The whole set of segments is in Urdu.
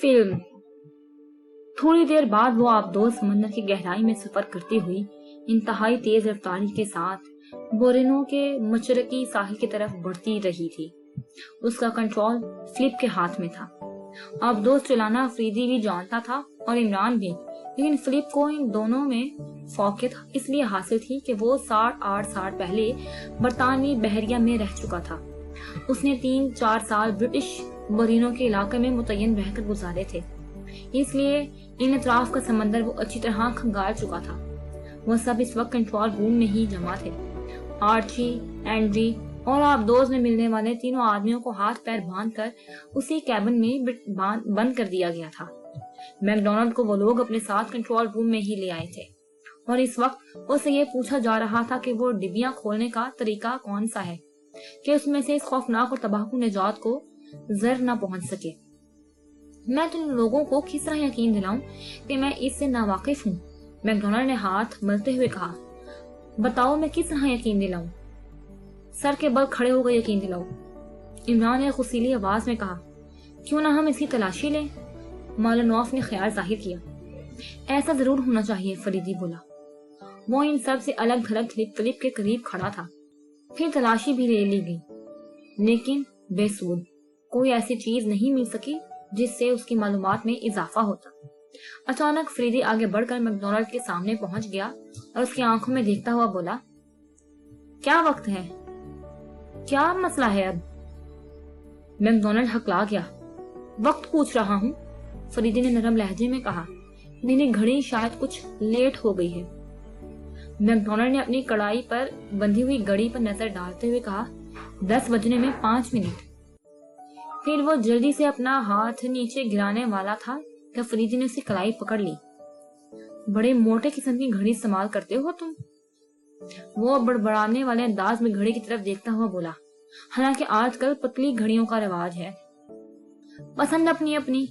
فلم۔ تھوڑی دیر بعد وہ آبدوز سمندر کی گہرائی میں سفر کرتی ہوئی انتہائی تیز رفتاری کے ساتھ بورینو کے مشرقی ساحل کی طرف بڑھتی رہی تھی۔ اس کا کنٹرول فلپ کے ہاتھ میں تھا۔ آبدوز چلانا افریدی بھی جانتا تھا اور عمران بھی، لیکن فلپ کو ان دونوں میں فوقیت اس لیے حاصل تھی کہ وہ 68 سال پہلے برطانوی بحریہ میں رہ چکا تھا۔ اس نے 3-4 سال برٹش بورینو کے علاقے میں متعین رہ کر گزارے تھے، اس لیے ان اطراف کا سمندر وہ اچھی طرح کھنگال چکا تھا۔ وہ سب اس وقت کنٹرول روم میں ہی جمع تھے۔ آرچی، اینڈری اور آبدوز میں ملنے والے تینوں آدمیوں کو ہاتھ پیر باندھ کر اسی کیبن میں بند کر دیا گیا تھا۔ میک ڈونلڈ کو وہ لوگ اپنے ساتھ کنٹرول روم میں ہی لے آئے تھے اور اس وقت اسے یہ پوچھا جا رہا تھا کہ وہ ڈبیاں کھولنے کا طریقہ کون سا ہے کہ اس میں سے اس خوفناک اور تباہ کن نجات کو زر نہ پہنچ سکے۔ میں تم لوگوں کو کس طرح یقین دلاؤں کہ میں اس سے ناواقف ہوں؟ میک ڈونلڈ نے ہاتھ ملتے ہوئے کہا۔ بتاؤ میں کس طرح یقین دلاؤں؟ سر کے بل کھڑے ہو گئے یقین دلاؤ۔ عمران نے خصیلی آواز میں کہا۔ کیوں نہ ہم اس کی تلاشی لیں؟ مالونوف نے خیال ظاہر کیا۔ ایسا ضرور ہونا چاہیے، فریدی بولا۔ وہ ان سب سے الگ تھلگ فلپ کے قریب کھڑا تھا۔ پھر تلاشی بھی لے لی گئی، لیکن بے سود۔ کوئی ایسی چیز نہیں مل سکی جس سے اس کی معلومات میں اضافہ ہوتا۔ اچانک فریدی آگے بڑھ کر میک ڈونلڈ کے سامنے پہنچ گیا اور اس کی آنکھوں میں دیکھتا ہوا بولا، کیا وقت ہے؟ کیا مسئلہ ہے اب؟ میک ڈونلڈ ہکلا گیا۔ وقت پوچھ رہا ہوں، فریدی نے نرم لہجے میں کہا۔ میری گھڑی شاید کچھ لیٹ ہو گئی ہے۔ میک ڈونلڈ نے اپنی کڑائی پر بندھی ہوئی گھڑی پر نظر ڈالتے ہوئے کہا، 10 بجنے میں 5 منٹ۔ پھر وہ جلدی سے اپنا ہاتھ نیچے گرانے والا تھا کہ فریدی نے اسے کلائی پکڑ لی۔ بڑے موٹے قسم کی گھڑی استعمال کرتے ہو تم؟ وہ بڑبڑانے والے انداز میں گھڑی کی طرف دیکھتا ہوا بولا، حالانکہ آج کل پتلی گھڑیوں کا رواج ہے۔ پسند اپنی اپنی،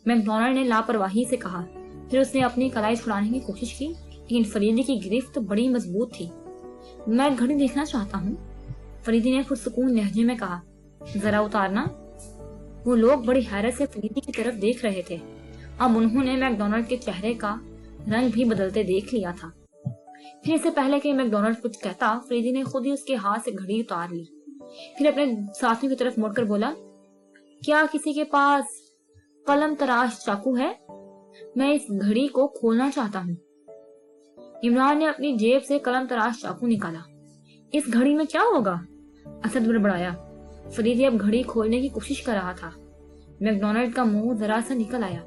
میک ڈونلڈ نے لاپرواہی سے کہا۔ پھر اس نے اپنی کلائی چھڑانے کی کوشش کی، لیکن فریدی کی گرفت بڑی مضبوط تھی۔ میں گھڑی دیکھنا چاہتا ہوں، فریدی نے پرسکون لہجے میں کہا۔ ذرا اتارنا۔ وہ لوگ بڑی حیرت سے فریدی کی طرف دیکھ رہے تھے۔ اب انہوں نے میک ڈونلڈ کے چہرے کا رنگ بھی بدلتے دیکھ لیا تھا۔ پھر اس سے پہلے کہ میک ڈونلڈ کچھ کہتا، فریدی نے خود ہی اس کے ہاتھ سے گھڑی اتار لی۔ پھر اپنے ساتھیوں کی طرف مڑ کر بولا، کیا کسی کے پاس قلم تراش چاقو ہے؟ میں اس گھڑی کو کھولنا چاہتا ہوں۔ عمران نے اپنی جیب سے قلم تراش چاقو نکالا۔ اس گھڑی میں کیا ہوگا؟ اسد بڑبڑایا۔ فریدی اب گھڑی کھولنے کی کوشش کر رہا تھا۔ میک ڈونلڈ کا منہ ذرا سا نکل آیا۔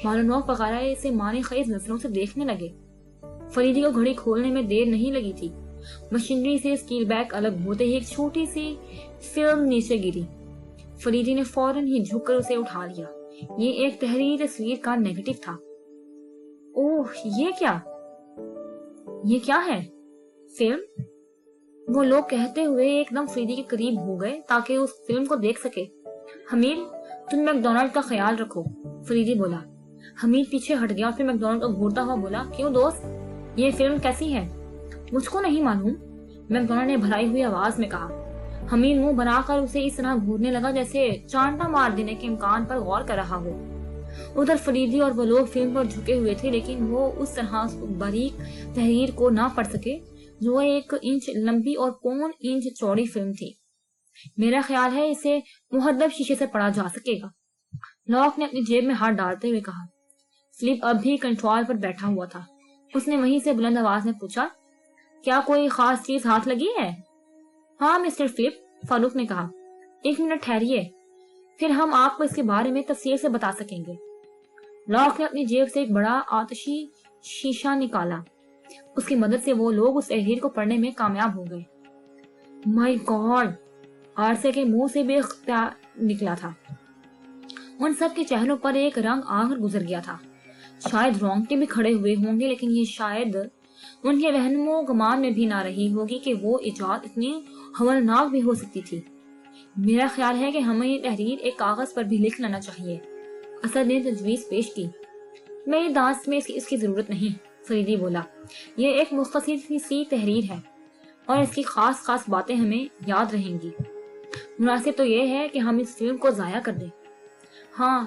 مالونوف وغیرہ اسے معنی خیز نظروں سے دیکھنے لگے۔ فریدی کو گھڑی کھولنے میں دیر نہیں لگی تھی۔ مشینری سے اسکیل بیک الگ ہوتے ہی ایک چھوٹی سی فلم نیچے گری۔ فریدی نے فوراً ہی جھک کر اسے اٹھا لیا۔ یہ ایک تحریری تصویر کا نیگیٹو تھا۔ اوہ، یہ کیا ہے؟ فلم؟ وہ لوگ کہتے ہوئے ایک دم فریدی کے قریب ہو گئے تاکہ اس فلم کو دیکھ سکے۔ حمید، تم میک ڈونلڈ کا خیال رکھو، فریدی بولا۔ حمید پیچھے ہٹ گیا اور پھر میک ڈونلڈ کو گھورتا ہوا بولا، کیوں دوست، یہ فلم کیسی ہے؟ مجھ کو نہیں معلوم، میک ڈونلڈ نے بھرائی ہوئی آواز میں کہا۔ حمید منہ بنا کر اسے اس طرح گھورنے لگا جیسے چانٹا مار دینے کے امکان پر غور کر رہا ہو۔ ادھر فریدی اور وہ لوگ فلم پر جھکے ہوئے تھے، لیکن وہ اس طرح باریک تحریر کو نہ پڑھ سکے جو 1 انچ لمبی اور 1.25 انچ چوڑی فلم تھی۔ میرا خیال ہے اسے محدب شیشے سے پڑھا جا سکے گا، لاک نے اپنی جیب میں ہاتھ ڈالتے ہوئے کہا۔ فلپ اب بھی کنٹرول پر بیٹھا ہوا تھا۔ اس نے وہیں سے بلند آواز میں پوچھا، کیا کوئی خاص چیز ہاتھ لگی ہے؟ ہاں مسٹر فلپ، فاروق نے کہا۔ 1 منٹ ٹھہریے، پھر ہم آپ کو اس کے بارے میں تفصیل سے بتا سکیں گے۔ لاک نے اپنی جیب سے ایک بڑا آتشی شیشہ نکالا۔ اس کی مدد سے وہ لوگ اس تحریر کو پڑھنے میں کامیاب ہو گئے۔ مائی گاڈ، عارضے کے منہ سے بے اختیار نکلا تھا۔ ان سب کے چہروں پر ایک رنگ آ کر گزر گیا تھا۔ شاید رونگٹے بھی کھڑے ہوئے ہوں گے، لیکن یہ شاید ان کے وہم و گمان میں بھی نہ رہی ہوگی کہ وہ ایجاد اتنی ہولناک بھی ہو سکتی تھی۔ میرا خیال ہے کہ ہمیں یہ تحریر ایک کاغذ پر بھی لکھ لینا چاہیے، اسد نے تجویز پیش کی۔ میری دانت میں اس کی ضرورت نہیں، فریدی بولا۔ یہ ایک مختصر سی تحریر ہے اور اس کی خاص باتیں ہمیں یاد رہیں گی۔ مناسب تو یہ ہے کہ ہم اس فلم کو ضائع کر دیں۔ ہاں،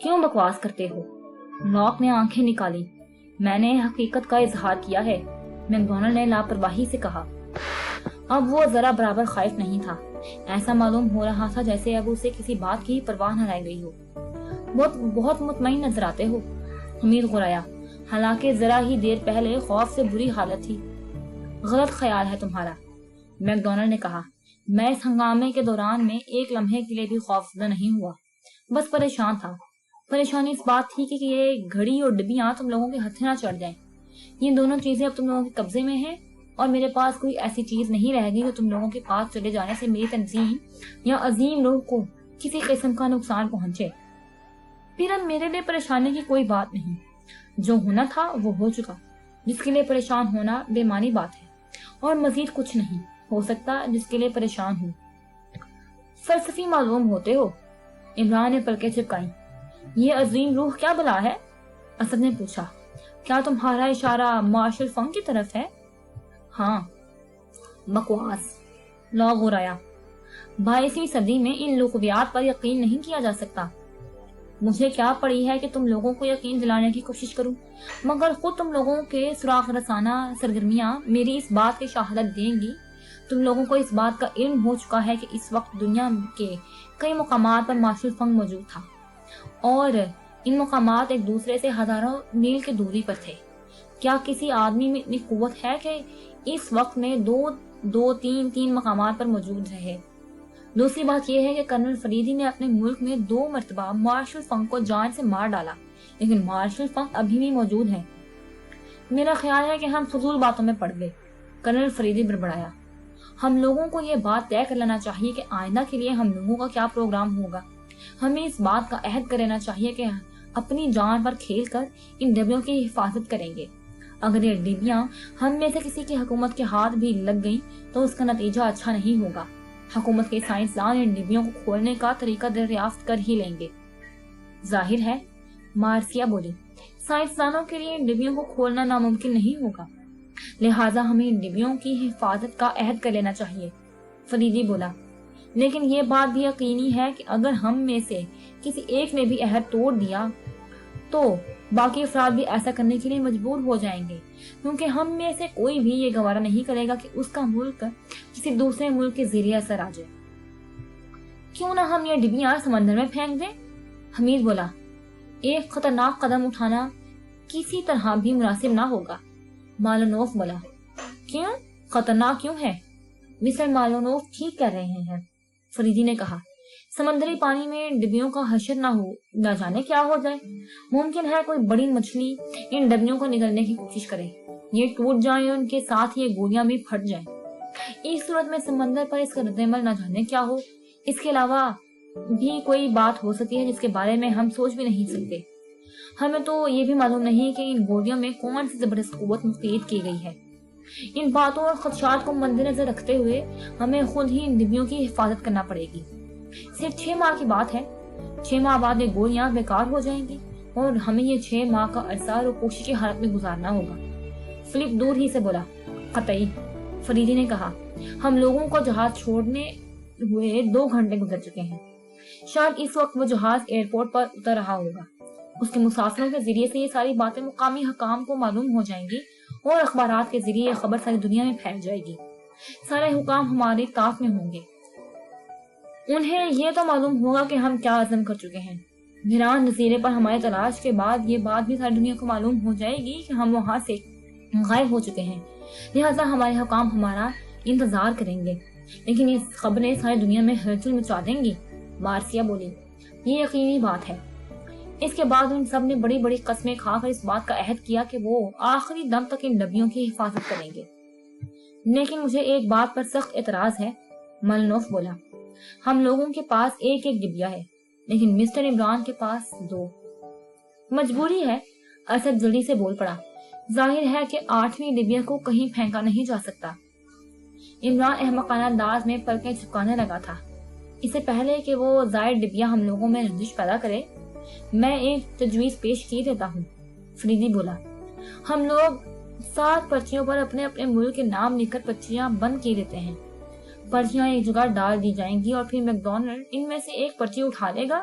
کیوں بکواس کرتے ہو؟ لاک نے آنکھیں نکالی۔ میں نے حقیقت کا اظہار کیا ہے، میک ڈونلڈ نے لاپرواہی سے کہا۔ اب وہ ذرا برابر خائف نہیں تھا۔ ایسا معلوم ہو رہا تھا جیسے اب اسے کسی بات کی پرواہ نہ رہ گئی ہو۔ بہت مطمئن نظر آتے ہو، حمید غرایا، حالانکہ ذرا ہی دیر پہلے خوف سے بری حالت تھی۔ غلط خیال ہے تمہارا، میک ڈونلڈ نے کہا۔ میں اس ہنگامے کے دوران میں ایک لمحے کے لیے بھی خوفزدہ نہیں ہوا، بس پریشان تھا۔ پریشانی اس بات تھی کہ یہ گھڑی اور ڈبیاں تم لوگوں کے ہتھے نہ چڑھ جائیں۔ یہ دونوں چیزیں اب تم لوگوں کے قبضے میں ہیں، اور میرے پاس کوئی ایسی چیز نہیں رہے گی جو تم لوگوں کے پاس چلے جانے سے میری تنظیم یا عظیم روح کو کسی قسم کا نقصان پہنچے۔ پھر اب میرے لیے پریشانی کی کوئی بات نہیں، جو ہونا تھا وہ ہو چکا۔ جس کے لیے پریشان ہونا بے معنی بات ہے، اور مزید کچھ نہیں ہو سکتا جس کے لیے پریشان ہوں۔ فلسفی معلوم ہوتے ہو، عمران نے پلکیں چپکائیں۔ یہ عظیم روح کیا بلا ہے؟ اسد نے پوچھا۔ کیا تمہارا اشارہ مارشل فنگ کی طرف ہے؟ ہاں۔ بکواس، لاگ غرایا۔ 22ویں صدی میں ان لغویات پر یقین نہیں کیا جا سکتا۔ مجھے کیا پڑی ہے کہ تم لوگوں کو یقین دلانے کی کوشش کروں، مگر خود تم لوگوں کے سراغ رسانہ سرگرمیاں میری اس بات کی شہادت دیں گی۔ تم لوگوں کو اس بات کا علم ہو چکا ہے کہ اس وقت دنیا کے کئی مقامات پر مارشل فنگ موجود تھا، اور ان مقامات ایک دوسرے سے ہزاروں میل کی دوری پر تھے۔ کیا کسی آدمی میں اتنی قوت ہے کہ اس وقت میں تین مقامات پر موجود رہے؟ دوسری بات یہ ہے کہ کرنل فریدی نے اپنے ملک میں 2 مرتبہ مارشل فنگ کو جان سے مار ڈالا، لیکن مارشل فنگ ابھی بھی موجود ہے۔ میرا خیال ہے کہ ہم فضول باتوں میں پڑ گئے، کرنل فریدی بڑبڑایا۔ ہم لوگوں کو یہ بات طے کر لینا چاہیے کہ آئندہ کے لیے ہم لوگوں کا کیا پروگرام ہوگا۔ ہمیں اس بات کا عہد کر لینا چاہیے کہ اپنی جان پر کھیل کر ان ڈبیوں کی حفاظت کریں گے۔ اگر یہ ڈبیاں ہم میں سے کسی کی حکومت کے ہاتھ بھی لگ گئیں تو اس کا نتیجہ اچھا نہیں ہوگا۔ حکومت کے سائنسدان ان ڈبیوں کو کھولنے کا طریقہ دریافت کر ہی لیں گے۔ ظاہر ہے، مارسیا بولی، سائنسدانوں کے لیے ان ڈبیوں کو کھولنا ناممکن نہیں ہوگا، لہٰذا ہمیں ان ڈبیوں کی حفاظت کا عہد کر لینا چاہیے۔ فریدی بولا، لیکن یہ بات بھی یقینی ہے کہ اگر ہم میں سے کسی ایک نے بھی عہد توڑ دیا تو باقی افراد بھی ایسا کرنے کے لیے مجبور ہو جائیں گے، کیونکہ ہم میں سے کوئی بھی یہ گوارا نہیں کرے گا کہ اس کا ملک کسی دوسرے ملک کے زیر اثر آ جائے۔ کیوں نہ ہم یہ ڈبیاں سمندر میں پھینک دیں؟ حمید بولا، ایک خطرناک قدم اٹھانا کسی طرح بھی مناسب نہ ہوگا۔ مالونوف بولا، کیوں؟ خطرناک کیوں ہے؟ مسٹر مالونوف ٹھیک کہہ رہے ہیں، فریدی نے کہا۔ سمندری پانی میں ڈبیوں کا حشر نہ جانے کیا ہو جائے۔ ممکن ہے کوئی بڑی مچھلی ان ڈبیوں کو نگلنے کی کوشش کرے، یہ ٹوٹ جائیں اور ان کے ساتھ یہ گولیاں بھی پھٹ جائیں۔ اس صورت میں سمندر پر اس کا رد عمل نہ جانے کیا ہو۔ اس کے علاوہ بھی کوئی بات ہو سکتی ہے جس کے بارے میں ہم سوچ بھی نہیں سکتے۔ ہمیں تو یہ بھی معلوم نہیں کہ ان گولیوں میں کون سی زبردست قوت مقید کی گئی ہے۔ ان باتوں اور خدشات کو مد نظر رکھتے ہوئے ہمیں خود ہی ان ڈبیوں کی حفاظت کرنا پڑے گی۔ صرف 6 ماہ کی بات ہے، 6 ماہ بعد یہ گولیاں بیکار ہو جائیں گی اور ہمیں یہ 6 ماہ کا عرصہ روپوشی کی حالت میں گزارنا ہوگا۔ فلپ دور ہی سے بولا، قطعی۔ فریدی نے کہا، ہم لوگوں کو جہاز چھوڑنے ہوئے 2 گھنٹے گزر چکے ہیں۔ شاید اس وقت وہ جہاز ایئرپورٹ پر اتر رہا ہوگا۔ اس کے مسافروں کے ذریعے سے یہ ساری باتیں مقامی حکام کو معلوم ہو جائیں گی اور اخبارات کے ذریعے یہ خبر ساری دنیا میں پھیل جائے گی۔ سارے حکام ہمارے طاق میں ہوں گے۔ انہیں یہ تو معلوم ہوگا کہ ہم کیا عزم کر چکے ہیں۔ ویران جزیرے پر ہماری تلاش کے بعد یہ بات بھی ساری دنیا کو معلوم ہو جائے گی کہ ہم وہاں سے غائب ہو چکے ہیں، لہٰذا ہمارے حکام ہمارا انتظار کریں گے، لیکن یہ خبریں ساری دنیا میں ہلچل مچا دیں گی۔ مارسیا بولی، یہ یقینی بات ہے۔ اس کے بعد ان سب نے بڑی بڑی قسمیں کھا کر اس بات کا عہد کیا کہ وہ آخری دم تک ان ڈبیوں کی حفاظت کریں گے۔ لیکن مجھے ایک بات پر سخت اعتراض ہے، مالونوف بولا۔ ہم لوگوں کے پاس ایک ڈبیا ہے، لیکن مسٹر عمران کے پاس 2۔ مجبوری ہے، اسد جلدی سے بول پڑا۔ ظاہر ہے کہ 8ویں ڈبیا کو کہیں پھینکا نہیں جا سکتا۔ عمران احمقانہ انداز میں پلکیں چپکانے لگا تھا۔ اس سے پہلے کہ وہ زائد ڈبیا ہم لوگوں میں رنجش پیدا کرے، میں ایک تجویز پیش کی دیتا ہوں، فریدی بولا۔ ہم لوگ 7 پرچیوں پر اپنے اپنے ملک کے نام لکھ کر پرچیاں بند کی دیتے ہیں۔ پرچیاں ایک جگہ ڈال دی جائیں گی اور پھر میک ڈونلڈ ان میں سے ایک پرچی اٹھا لے گا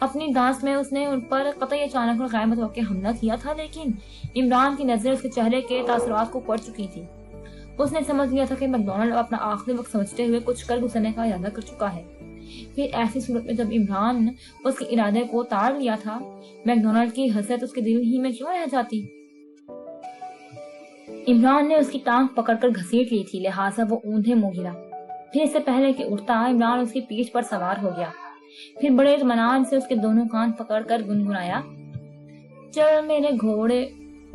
اپنی ڈانس میں اس نے ان پر قطعی اچانک اور غیر متوقع حملہ کیا تھا، لیکن عمران کی نظریں اس کے چہرے کے تاثرات کو پڑھ چکی تھی۔ اس نے سمجھ لیا تھا کہ میک ڈونلڈ اپنا آخری وقت سمجھتے ہوئے کچھ کر گزرنے کا ارادہ کر چکا ہے۔ پھر ایسی صورت میں جب عمران اس کے ارادے کو تاڑ لیا تھا، میک ڈونلڈ کی حسرت اس کے دل ہی میں کیوں رہ جاتی؟ عمران نے اس کی ٹانگ پکڑ کر گھسیٹ لی تھی، لہٰذا وہ اوندھے منہ گرا۔ پھر اس سے پہلے کہ اٹھتا، عمران اس کی پیٹھ پر سوار ہو گیا۔ پھر بڑے اطمینان سے اس کے دونوں کان پکڑ کر گنگنایا، چل میرے گھوڑے،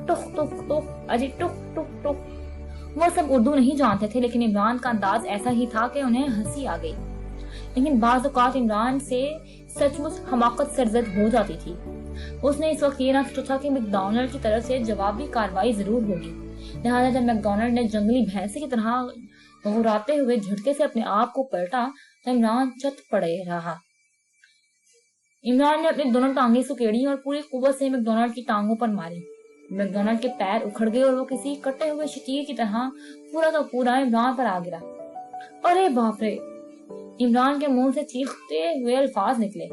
ٹک ٹک ٹک، اجی ٹک ٹک ٹک۔ وہ سب اردو نہیں جانتے تھے، لیکن عمران کا انداز ایسا ہی تھا کہ انہیں ہنسی آ گئی۔ لیکن بعض اوقات عمران سے سچ مچ حماقت سرزد ہو جاتی تھی۔ اس نے اس وقت یہ نہ سوچا تھا کہ میک ڈونلڈ کی طرف سے جوابی کارروائی ضرور ہوگی، لہٰذا جب میک ڈونلڈ نے جنگلی بھینسے کی طرح غراتے ہوئے جھٹکے سے اپنے آپ کو پلٹا تو عمران چت پڑے رہا۔ عمران نے اپنی دونوں ٹانگیں سکیڑی اور پوری قوت سے میک ڈونلڈ کی ٹانگوں پر ماری۔ میک ڈونلڈ کے پیر اکھڑ گئے اور وہ کسی کٹے ہوئے شتیر کی طرح پورا کا پورا عمران پر آ گرا۔ ارے باپ رے! عمران کے منہ سے چیختے ہوئے الفاظ نکلے۔